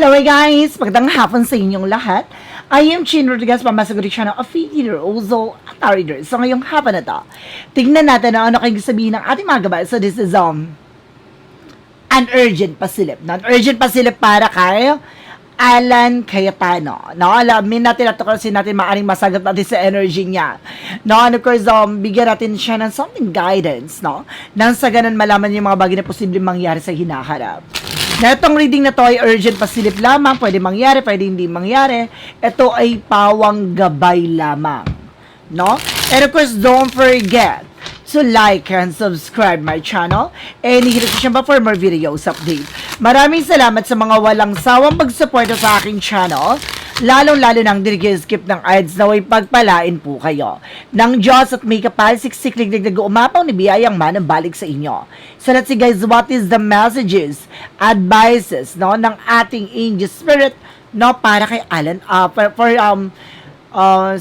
Hello guys! Magandang hapon sa inyong lahat. I am Chin Rodriguez, pamasagot siya ng Affiliate Ozo at Reader. So ngayong hapon na to, tignan natin na ano kayo sabihin ng ating mga gabay. So this is an urgent pasilip. Non-urgent pasilip para kay Alan Cayetano. No, alamin natin at kasi natin maaring masagot natin sa energy niya. No, and of course, bigyan natin siya ng something guidance, no? Nang sa ganun malaman yung mga bagay na posibleng mangyari sa hinaharap. Na itong reading na to ay urgent pasilip lamang, pwede mangyari, pwede hindi mangyari. Ito ay pawang gabay lamang. No? And of course, don't forget to like and subscribe my channel and hit siya for more videos update. Maraming salamat sa mga walang sawang pagsuporta sa aking channel, lalong-lalo nang skip ng ads na way pagpalain po kayo. Nang Diyos at may kapal, siksik liglig umapaw ni biyayang manang balik sa inyo. So let's see guys, what is the messages, advices, no, ng ating angel spirit, no, para kay Alan,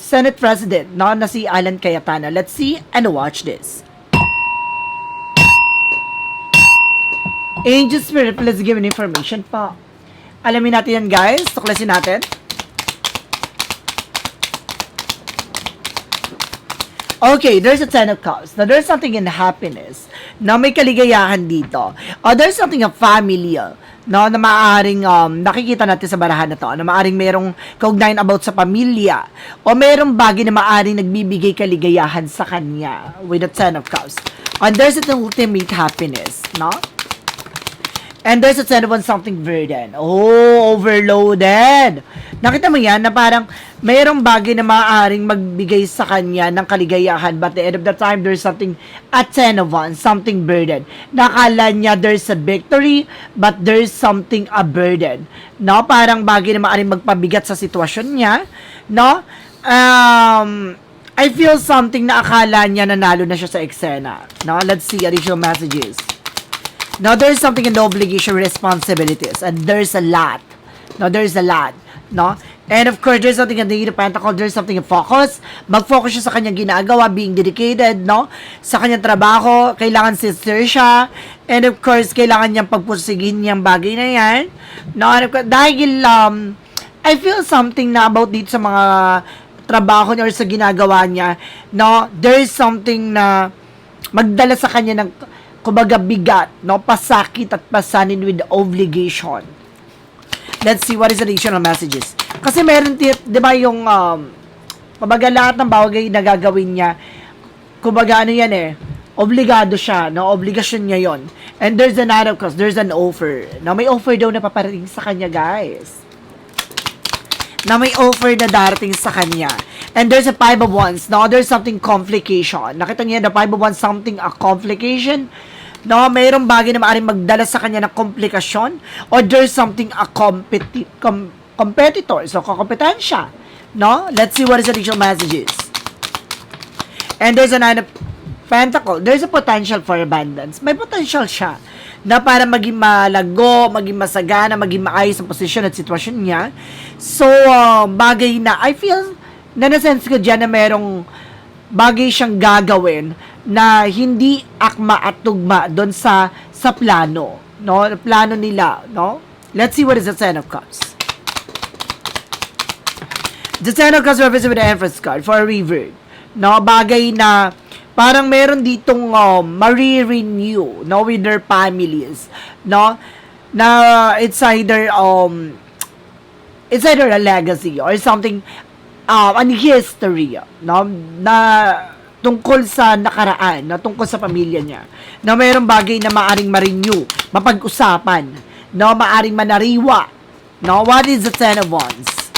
Senate President, no, na si Alan Cayetano. Let's see and watch this. Angel Spirit, please give me information pa. Alamin natin yan guys. Tuklasin natin. Okay, there's a Ten of Cups. Now, there's something in happiness na may kaligayahan dito. Or there's something of family, no, na maaaring nakikita natin sa barahan na to, na maaaring merong kaugnayan about sa pamilya o merong bagay na maaaring nagbibigay kaligayahan sa kanya with the Ten of Cups. And there's an ultimate happiness, no? And there's a Ten of Wands, something burden. Oh, overloaded. Nakita mo yan na parang mayroong bagay na maaaring magbigay sa kanya ng kaligayahan, but at the end of the time, there's something, a Ten of Wands, something burden. Nakala niya there's a victory, but there's something a burden. No? Parang bagay na maaaring magpabigat sa sitwasyon niya. No? I feel something na akala niya nanalo na siya sa eksena. No? Let's see additional messages. Now, there's something in the obligation, responsibilities, and there's a lot. No, there's a lot. No? And of course, there's something in the Eight of Pentacles, there's something in focus. Mag-focus siya sa kanyang ginagawa, being dedicated, no? Sa kanyang trabaho, kailangan sincere siya. And of course, kailangan niyang pagpursigin niyang bagay na yan. No? And of course, dahil, I feel something na about dito sa mga trabaho niya or sa ginagawa niya, no? There's something na magdala sa kanya ng kumbaga bigat, no? Pasakit at pasanin with obligation. Let's see what is the additional messages. Kasi meron, di ba yung, kumbaga lahat ng bagay na gagawin niya, kumbaga ano yan obligado siya, no? Obligasyon niya yon. And there's another cause, there's an offer. Na may offer daw na paparating sa kanya, guys. Na may offer na darating sa kanya. And there's a Five of Wands. No, there's something complication. Nakita niyo the Five of Wands, something a complication. No, mayroong bagay na maaaring magdala sa kanya ng komplikasyon. Or there's something a competitor. So, kakompetensya. No? Let's see what is the additional messages. And there's a Nine of Pentacles. There's a potential for abundance. May potential siya na para maging malago, maging masagana, maging maayos ang posisyon at sitwasyon niya. So, bagay na, I feel, na-sense ko dyan na merong bagay siyang gagawin na hindi akma at tugma doon sa plano, no? Plano nila, no? Let's see what is the Ten of Cups. The Ten of Cups represents with the Empress card for a revert. No? Bagay na parang meron ditong ma-renew, no, with their families, no? Na it's either a legacy or something, an history, no, na tungkol sa nakaraan, na tungkol sa pamilya niya, na mayroong bagay na maaring ma-renew, mapag-usapan, no, maaring manariwa, no. What is the Ten of Wands?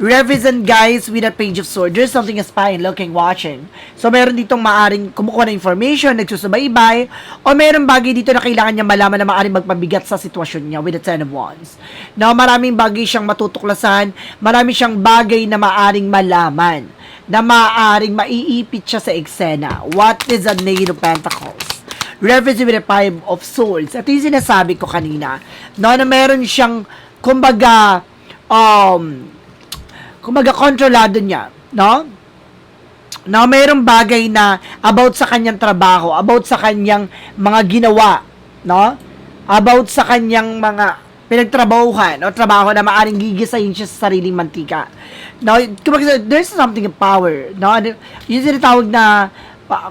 Represent guys with a Page of Swords. There's something spying, looking, watching. So, meron ditong maaring kumukuha ng information, nagsusubaybay, o meron bagay dito na kailangan niya malaman na maaring magpabigat sa sitwasyon niya with the Ten of Wands. Now, maraming bagay siyang matutuklasan, marami siyang bagay na maaring malaman, na maaring maiipit siya sa eksena. What is a Knave of Pentacles? Represent with a Five of Swords. Ito yung sinasabi ko kanina, no, na meron siyang, kumbaga kontrolado niya, no? Na mayroong bagay na about sa kanyang trabaho, about sa kanyang mga ginawa, no? About sa kanyang mga pinagtrabahuhan o trabaho na maaring gigisahin siya sa sariling mantika. No, kumbaga, there's something of power. No, yung tinatawag na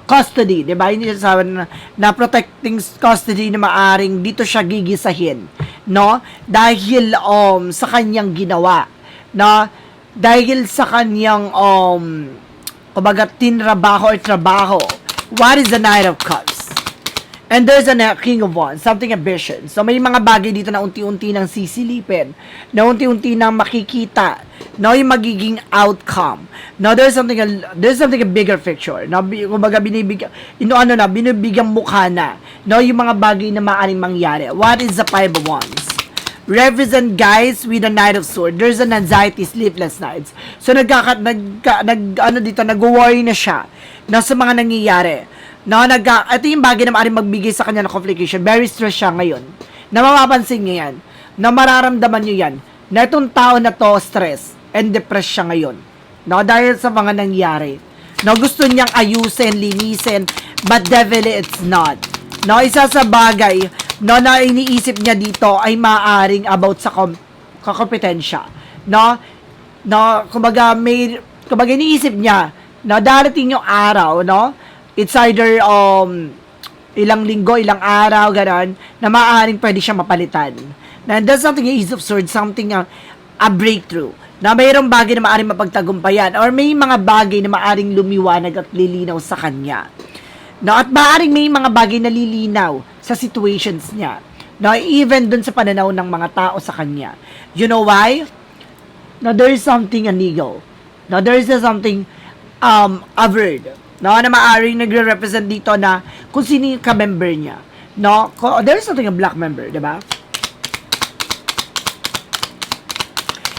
custody, di ba? Hindi sabi na protecting custody na maaring dito siya gigisahin, no? Dahil sa kanyang ginawa, no? Dahil sa kanyang kumbaga tinrabaho or trabaho. What is the Knight of Cups? And there's a King of Wands, something ambition. So may mga bagay dito na unti-unti nang sisilipin, na unti-unti nang makikita, no, yung magiging outcome. No, there's something a bigger picture. No, kumbaga binibigyan mukha na, no, yung mga bagay na maaaring mangyari. What is the Five of Wands? Represent, guys, with the Knight of Swords. There's an anxiety, sleepless nights. So nag-worry na siya, no, sa mga nangyayari. No, ito yung bagay na maaaring magbigay sa kanya ng complication. Very stressed siya ngayon. Na mapapansin niyo yan. Na mararamdaman niyo yan. Na itong tao na to stress and depressed siya ngayon. No, dahil sa mga nangyari. No, gusto niyang ayusin, linisin, but definitely it's not. No, isa sa bagay, no, na iniisip niya dito ay maaaring about sa kompetensya. No, kumbaga iniisip niya na darating yung araw, no, it's either ilang linggo, ilang araw, gano'n, na maaaring pwede siya mapalitan. Na that's something Ace of Swords, something a breakthrough. Na mayroong bagay na maaaring mapagtagumpayan or may mga bagay na maaaring lumiwanag at lilinaw sa kanya. No, at maaaring may mga bagay na lilinaw sa situations niya. No, even dun sa pananaw ng mga tao sa kanya. You know why? No, there is something illegal. No, there is something averred. No, na maaaring nagre-represent dito na kung sino yung ka-member niya. No, there is something a black member, di ba?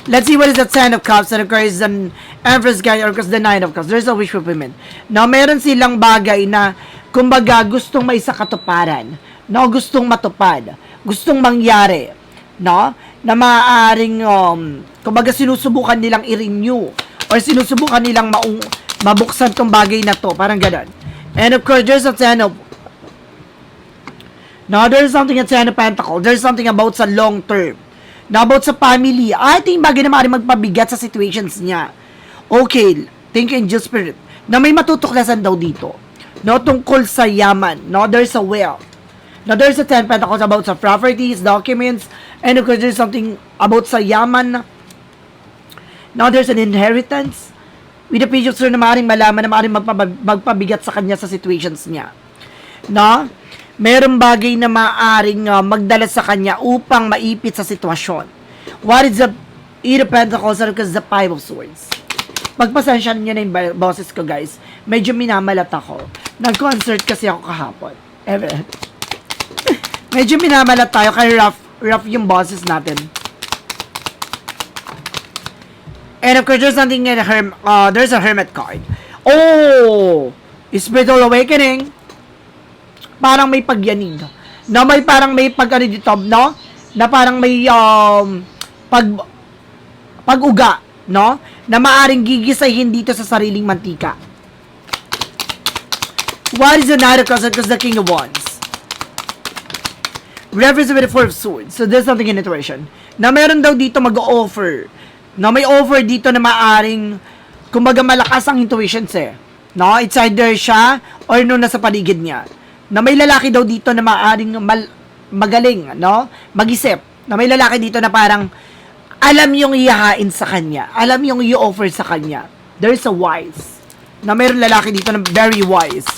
Let's see what is the Ten of Cups and of course the Empress guy or of course the Nine of Cups. There's a wish fulfillment. No, meron silang bagay na kumbaga gustong may sakatuparan. No, gustong matupad. Gustong mangyari. No, na maaaring kumbaga sinusubukan nilang i-renew or sinusubukan nilang mabuksan tong bagay na to, parang gano'n. And of course, there's a Ten of... Now, there's something at Ten of Pentacles. There's something about sa long term. Now, about sa family. Ito yung bagay na maaaring magpabigat sa situations niya. Okay, thank you, Angel Spirit. Na may matutuklasan daw dito. No, tungkol sa yaman. No, there's a wealth. Now, there's a Ten of Pentacles about sa properties, documents, and of course, there's something about sa yaman. Now, there's an inheritance. With the Page of Swords na maaaring malaman na maaaring magpabigat sa kanya sa situations niya. No? Merong bagay na maaaring magdala sa kanya upang maipit sa sitwasyon. What is the Eight of Pentacles because the Five of Swords? Pagpasensya niyo na yung boses ko, guys. Medyo minamalat ako. Nag-concert kasi ako kahapon. Medyo minamalat tayo kaya rough yung boses natin. And of course, there's something in there's a Hermit card. Oh! Spiritual Awakening. Parang may pagyanig. No, may parang may pag-ano dito, no? Na parang may pag-uga, no? Na maaring gigisahin dito sa sariling mantika. What is the Knight of Cups? Because the King of Wands. Reference with the Four of Swords. So there's something in intuition. Na meron daw dito mag-offer. No, may offer dito na maaring kumbaga malakas ang intuitions eh. No, it's either siya or no nasa paligid niya. Na may lalaki daw dito na maaring magaling, no? Mag-isip. Na may lalaki dito na parang alam yung ihahain sa kanya. Alam yung i-offer sa kanya. There's a wise. Na mayroon lalaki dito na very wise.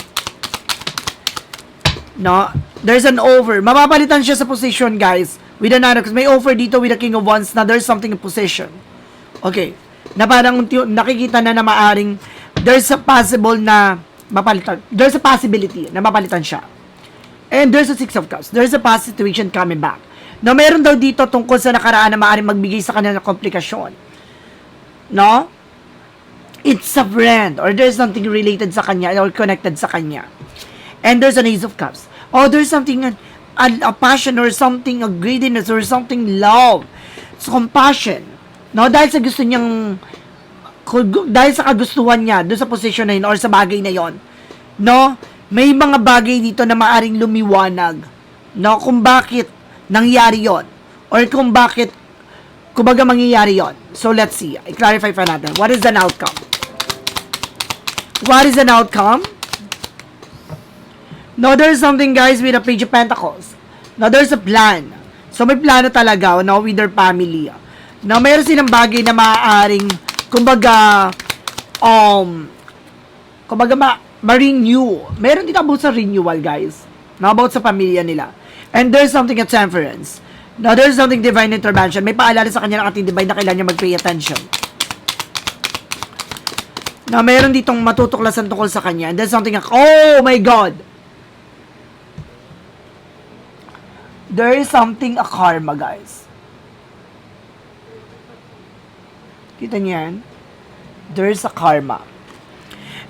No? There's an offer. Mapapalitan siya sa position, guys. With the Nine of Cups. May offer dito with the King of Wands na there's something in position. Okay. Na parang nakikita na maaring there's a possible na mapalitan. There's a possibility na mapalitan siya. And there's a Six of Cups. There's a past situation coming back. Na meron daw dito tungkol sa nakaraan na maaring magbigay sa kanya ng komplikasyon. No? It's a friend or there's something related sa kanya or connected sa kanya. And there's an Ace of Cups. Oh, there's something a passion or something, a greediness or something love. It's compassion. No, dahil sa gusto niyang dahil sa kagustuhan niya doon sa position na yun or sa bagay na yon. No, may mga bagay dito na maaring lumiwanag. No, kung bakit nangyari yon or kung bakit, kumbaga mangyayari yon. So, let's see. I-clarify pa natin. What is an outcome? What is an outcome? No, there's something, guys, with the Page of Pentacles. No, there's a plan. So, may plano talaga, no, with their family. No, meron silang bagay na maaaring, kumbaga, ma-renew. Meron din about sa renewal, guys. No, about sa pamilya nila. And there's something at temperance. No, there's something divine intervention. May paalala sa kanya ng ating divine na kailangan niya mag-pay attention. No, meron ditong matutuklasan tungkol sa kanya. And there's something, oh my God! There is something, a karma, guys. Kita niyo yan? There is a karma.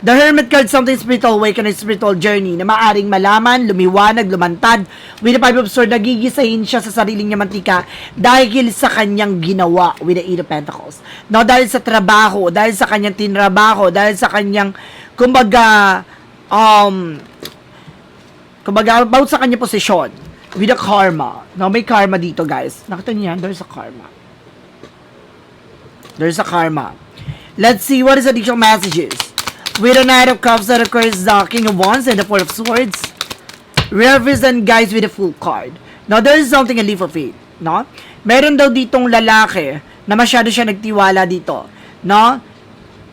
The Hermit card, something spiritual awakening, spiritual journey na maaring malaman, lumiwanag, lumantad. With the Five of Swords, nagigisahin siya sa sariling niya mantika dahil sa kanyang ginawa with the Eight of Pentacles. No, dahil sa trabaho, dahil sa kanyang tinrabaho, dahil sa kanyang, kumbaga, about sa kanyang posisyon with the karma. No, may karma dito, guys. Nakita niyo yan? There's a karma. There's a karma. Let's see what is additional messages. With the Knight of Cups that occurs the King of Wands and the Four of Swords. Represent, guys, with the Full card. Now, there is something a leap of faith. No? Meron daw ditong lalaki na masyado siya nagtiwala dito. No?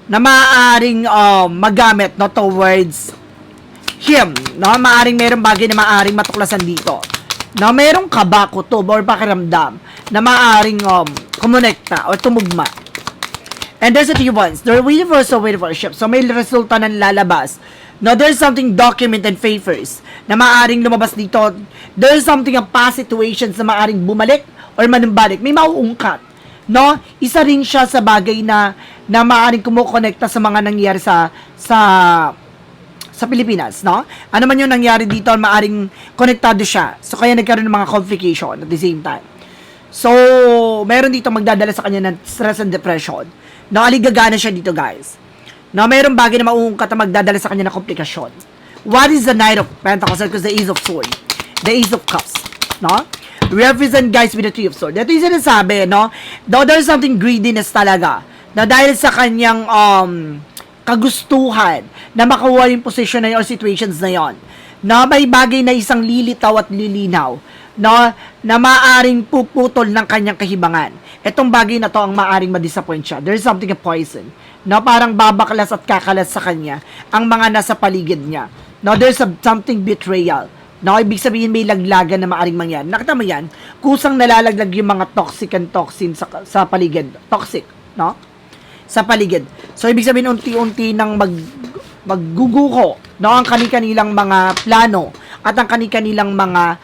Na maaaring magamit, no, towards him. No? Maaaring merong bagay na maaaring matuklasan dito. Na merong kaba, kutob, or pakiramdam na maaaring kumonekta or tumugma. And there's a few ones. They're waiting for a ship. So, may resulta ng lalabas. Now, there's something document and favors na maaaring lumabas dito. There's something of past situations na maaaring bumalik or manumbalik. May mauungkat. No? Isa rin siya sa bagay na maaaring kumukonekta sa mga nangyari sa Pilipinas, no? Ano man yung nangyari dito, maaaring konektado siya. So, kaya nagkaroon ng mga complication at the same time. So, meron dito magdadala sa kanya ng stress and depression. No, aligagana siya dito, guys. No, mayroong bagay na mauungkat na magdadala sa kanya ng komplikasyon. What is the Knight of Pentacles? Because the Ace of Swords. The Ace of Cups. No? Represent, guys, with the Three of Swords. Ito yung sinasabi, no? Though there's something greediness talaga. Na dahil sa kanyang kagustuhan na makuha yung position na yun or situations na yon. Na may bagay na isang lilitaw at lilinaw. No, na maaring puputol ng kanyang kahibangan. Itong bagay na to ang maaring ma-disappoint siya. There's something a poison. No, parang babaklas at kakalas sa kanya ang mga nasa paligid niya. No, there's something betrayal. No, ibig sabihin may laglagan na maaring mangyari. Nakita mo yan? Kusang nalalaglag yung mga toxic and toxin sa paligid. Toxic, no? Sa paligid. So, ibig sabihin unti-unti nang magguguho, no, ang kani-kanilang mga plano at ang kani-kanilang mga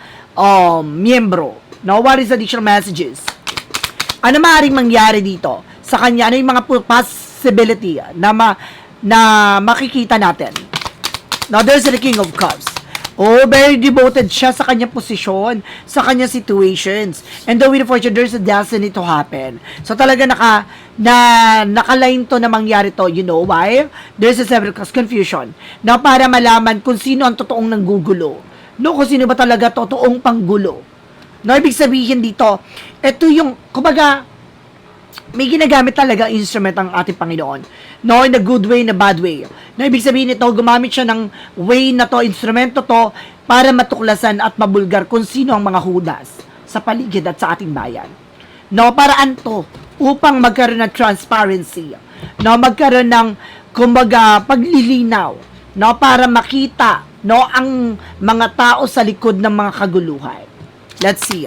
miyembro. No, what is additional messages? Ano maaaring mangyari dito sa kanya? Ano yung mga possibility na makikita natin? Now, there's the King of Cups. Oh, very devoted siya sa kanyang posisyon, sa kanyang situations. And the Wheel of Fortune, there's a destiny to happen. So, talaga nakalain to na mangyari to. You know why? There's a several confusion. Na para malaman kung sino ang totoong nanggugulo. No, kung sino ba talaga totoong panggulo. No, ibig sabihin dito, ito yung, kumbaga, may ginagamit talaga instrument ang ating Panginoon. No, in a good way, in a bad way. No, ibig sabihin nito, gumamit siya ng way na to, instrumento to, para matuklasan at mabulgar kung sino ang mga hudas sa paligid at sa ating bayan. No, paraan to, upang magkaroon ng transparency. No, magkaroon ng, kumbaga, paglilinaw. No, para makita, no, ang mga tao sa likod ng mga kaguluhan. Let's see.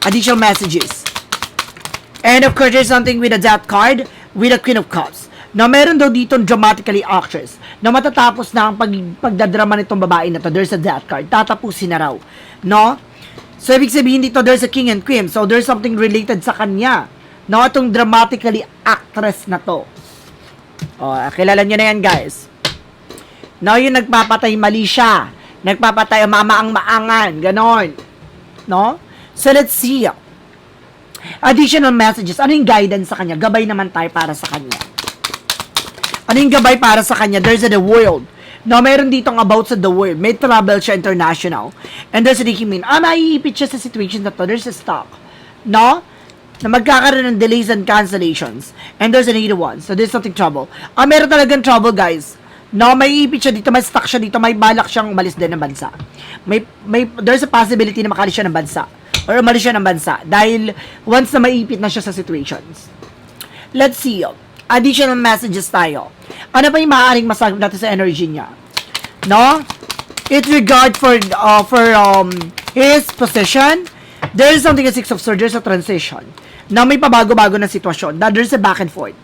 Additional messages. And of course, there's something with a Death card, with a Queen of Cups. Na meron daw dito dramatically actress na matatapos na ang pagdadrama nitong babae na to. There's a Death card. Tatapusin na raw. No? So, ibig sabihin dito, there's a King and Queen. So, there's something related sa kanya. No? Itong dramatically actress na to. O, kilala nyo na yan, guys. No, yung nagpapatay mali siya. Nagpapatay mamaang maangan. Ganon. No? So, let's see. Additional messages. Ano yung guidance sa kanya? Gabay naman tayo para sa kanya. Ano yung gabay para sa kanya? There's the world. No, meron ditong about sa the world. May travel siya international. And there's a Ricky Min. Maiipit siya sa situation na to. There's a stock. no? Na magkakaroon ng delays and cancellations. And there's a negative one. So there's something trouble. Meron talagang trouble, guys. No, may ipit siya dito, may stuck siya dito, may balak siyang umalis din ng bansa. There's a possibility na makalis siya ng bansa. Or umalis siya ng bansa. Dahil once na maipit na siya sa situations. Let's see. Additional messages tayo. Ano pa yung maaaring masagap natin sa energy niya? No? It regard for his position. There is something as Six of Swords, there's a transition. Na may pabago-bago na sitwasyon. That there's a back and forth.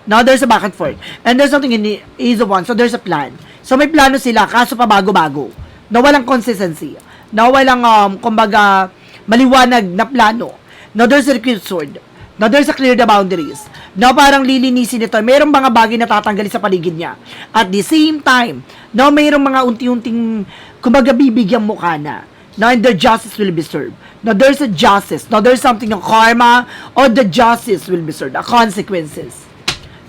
Now, there's a back and forth. And there's something in the Ace of Wands. So, there's a plan. So, may plano sila, kaso pabago-bago. Na walang consistency. Na walang, kumbaga, maliwanag na plano. Now, there's a Recruit Sword. Now, there's a clear the boundaries. Now, parang lilinisin ito. Mayroong mga bagay na tatanggalin sa paligid niya. At the same time, now, mayroong mga unti-unting, kumbaga, bibigyang mukha na. Now, and the justice will be served. Now, there's a justice. Now, there's something of karma or the justice will be served. The consequences.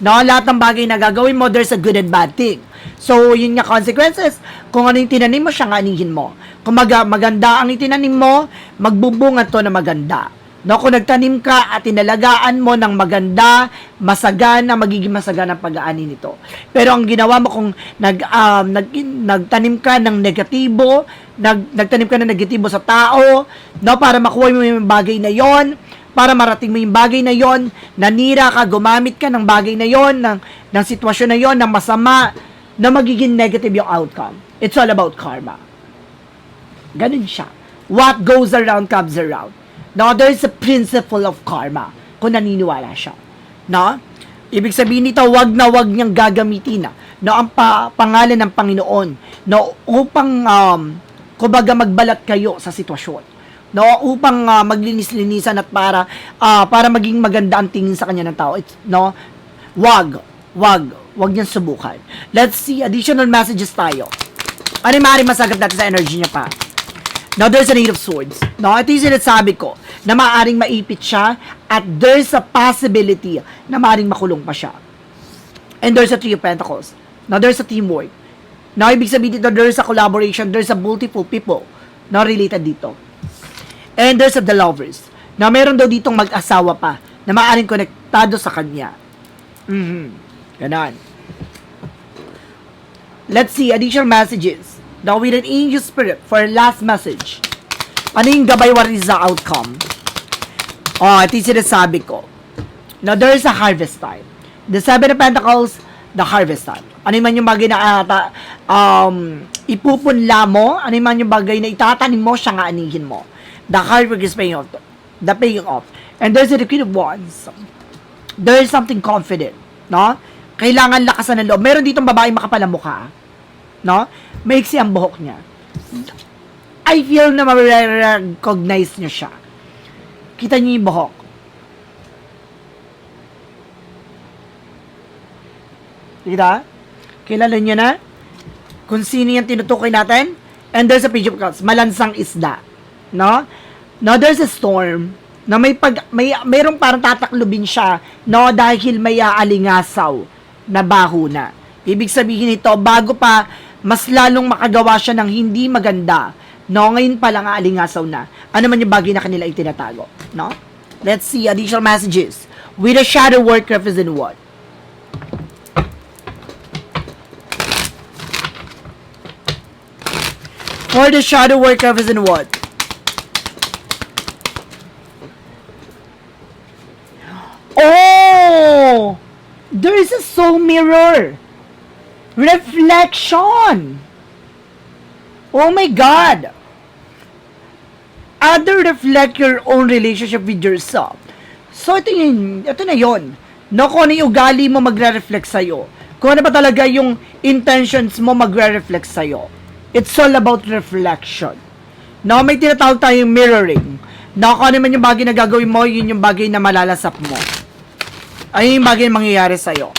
Now, lahat ng bagay na gagawin mo, there's a good and bad thing. So, yun nga consequences. Kung ano yung tinanim mo, siya nga anihin mo. Kung maganda ang itinanim mo, magbubunga to na maganda. No, kung nagtanim ka at tinalagaan mo ng maganda, masagana, magiging masagana ang pag-aani nito. Pero ang ginawa mo kung nagtanim ka ng negatibo, nagtanim ka ng negatibo sa tao, no, para makuha mo yung bagay na yon, para marating mo yung bagay na yon, nanira ka, gumamit ka ng bagay na yon, ng sitwasyon na yon, ng masama, na magiging negative yung outcome. It's all about karma. Ganun siya. What goes around comes around. No, there is a principle of karma kung naniniwala siya. No? Ibig sabihin nito, wag na wag niyang gagamitin no, ang pangalan ng Panginoon no, upang kumbaga magbalat kayo sa sitwasyon. No, upang maglinis-linisan at para maging maganda ang tingin sa kanya ng tao. It's, no, wag niyang subukan. Let's see additional messages tayo. Ano yung maaaring masagap natin sa energy niya pa? Now, there's a Eight of Swords. No, ito yung sinasabi ko na maaaring maipit siya at there's a possibility na maaaring makulong pa siya. And there's a Three of Pentacles. Now, there's a teamwork. Now, ibig sabihin dito, there's a collaboration, there's a multiple people na related dito. And there's a The Lovers. Now, meron daw ditong mag-asawa pa na maaaring konektado sa kanya. Ganon. Let's see additional messages. Now, with an angel spirit for last message. Ano yung gabay, what is the outcome? Ito yung sinasabi ko. Now, there is a harvest time. The Seven of Pentacles, the harvest time. Ano man yung bagay na ipupunla mo, ano man yung bagay na itatanim mo, siya nga anihin mo. The hard work is paying off. The paying off. And there's a Queen of Wands. There is something confident. No? Kailangan lakasan ng loob. Meron ditong babae makapal ang mukha. No? Maiksi ang buhok niya. I feel na ma-recognize niyo siya. Kita niyo yung buhok. Kita? Kilala niyo na? Kung sino yung tinutukoy natin? And there's a Page of Cups. Malansang isda. No? No, there's a storm. Na mayroong parang tataklubin siya. No, dahil may aalingasaw na baho na. Ibig sabihin nito, bago pa mas lalong makagawa siya ng hindi maganda. No, ngayon pa lang aalingasaw na. Ano man yung bagay na kanila itinatago. No? Let's see additional messages. With a shadow work represent what? For the shadow work represent what? Oh! There is a soul mirror. Reflection. Oh my God. Other reflect your own relationship with yourself. So, ito na yun. No, kung ano yung ugali mo magre-reflect sa'yo. Kung ano ba talaga yung intentions mo magre-reflect sa'yo. It's all about reflection. No, may tinatawag tayong mirroring. No, kung ano man yung bagay na gagawin mo, yun yung bagay na malalasap mo. Ayun yung bagay na mangyayari sa'yo.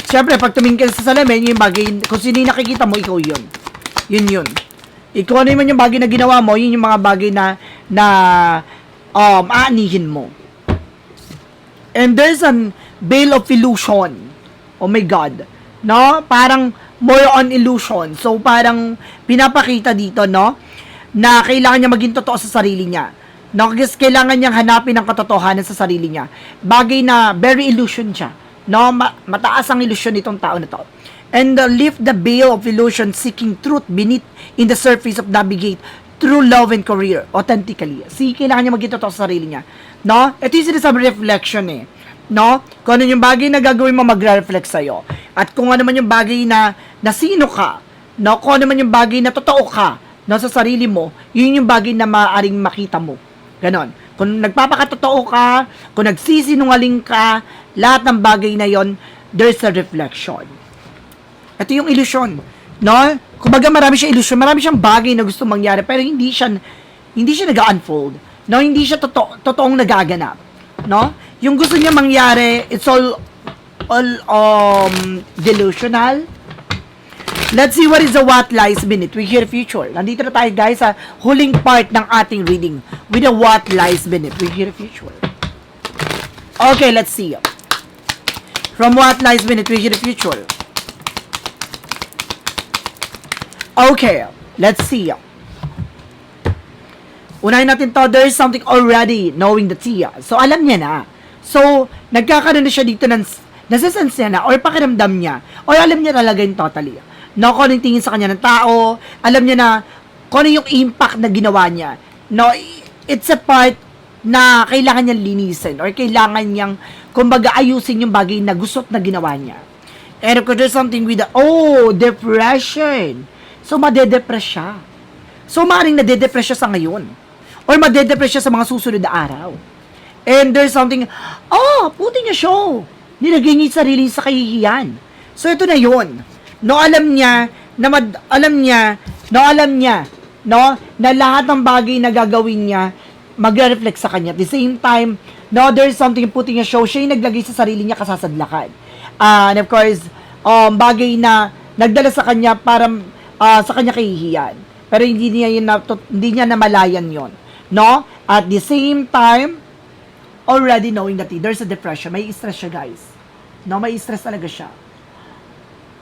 Siyempre, pag tumingin ka sa salamin, yung bagay, kung sino yung nakikita mo, ikaw yun. Yun. Ikaw ano man yung bagay na ginawa mo, yun yung mga bagay na aanihin mo. And there's a veil of illusion. Oh my God. No? Parang more on illusion. So, parang pinapakita dito, no? Na kailangan niya maging totoo sa sarili niya. No, kasi kailangan niyang hanapin ang katotohanan sa sarili niya. Bagay na very illusion siya. No, mataas ang illusion nitong tao na to. And lift the veil of illusion, seeking truth beneath in the surface of navigate through love and career authentically. Kailangan niya maging totoo sa sarili niya. No? Ito yung sinasabi reflection eh. No? Kung ano yung bagay na gagawin mo, magre-reflect sa'yo. At kung ano man yung bagay na sino ka, no? Kung ano man yung bagay na totoo ka, no, sa sarili mo, yun yung bagay na maaaring makita mo. Ganon. Kung nagpapakatotoo ka, kung nagsisinungaling ka, lahat ng bagay na yon, there's a reflection. Ito yung illusion. No? Kumbaga marami siyang illusion, marami siyang bagay na gusto mangyari, pero hindi siya nag-unfold. No? Hindi siya totoong nagaganap. No? Yung gusto niya mangyari, it's all delusional. Let's see what is the what lies beneath. We hear future. Nandito na tayo guys sa huling part ng ating reading with the what lies beneath. We hear future. Okay, let's see. From what lies beneath, we hear future. Okay, let's see. Unahin natin to, there is something already knowing the tea. So, alam niya na. So, nagkakaroon na siya dito ng nasa-sense niya na or pakiramdam niya or alam niya talaga yung totally. No, kung anong tingin sa kanya ng tao, alam niya na kung ano yung impact na ginawa niya. No, it's a part na kailangan niyang linisin or kailangan niyang, kumbaga, ayusin yung bagay na gusto't na ginawa niya. And of course, there's something with depression. So, madedepress siya. So, maaaring nadedepress siya sa ngayon. Or madedepress siya sa mga susunod na araw. And there's something, putting a show. Nilagay niya yung sarili sa kahihiyan. So, ito na yun. No, alam niya, na lahat ng bagay na gagawin niya, magre-reflect sa kanya. At the same time, no, there's something putting a show. Siya yung naglagay sa sarili niya kasasadlakan. And of course, bagay na nagdala sa kanya para sa kanya kahihiyan. Pero hindi niya namalayan yon, no? At the same time, already knowing that there's a depression, may stress siya, guys. No, may stress talaga siya.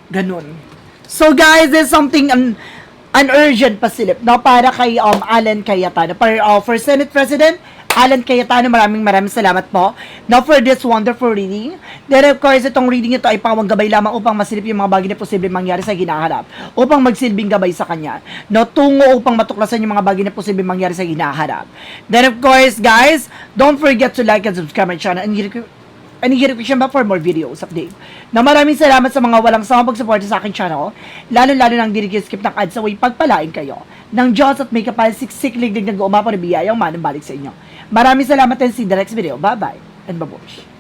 Ganun. So, guys, there's something an urgent pasilip, no? Para kay Alan Cayetano. For Senate President Alan Cayetano, maraming salamat po, no, for this wonderful reading. Then, of course, itong reading ito ay pawang gabay lamang upang masilip yung mga bagay na posibleng mangyari sa hinaharap. Upang magsilbing gabay sa kanya. No, tungo upang matuklasan yung mga bagay na posibleng mangyari sa hinaharap. Then, of course, guys, don't forget to like and subscribe my channel. And i-requisition ba for more videos update. Na maraming salamat sa mga walang sawang pagsuporta sa aking channel. Lalo-lalo nang di skip ng ads sa way pagpalain kayo. Ng Diyos at may kapal siksik ligdig na gumapo na biyayang manang balik sa inyo. Maraming salamat and see the next video. Bye-bye and babush.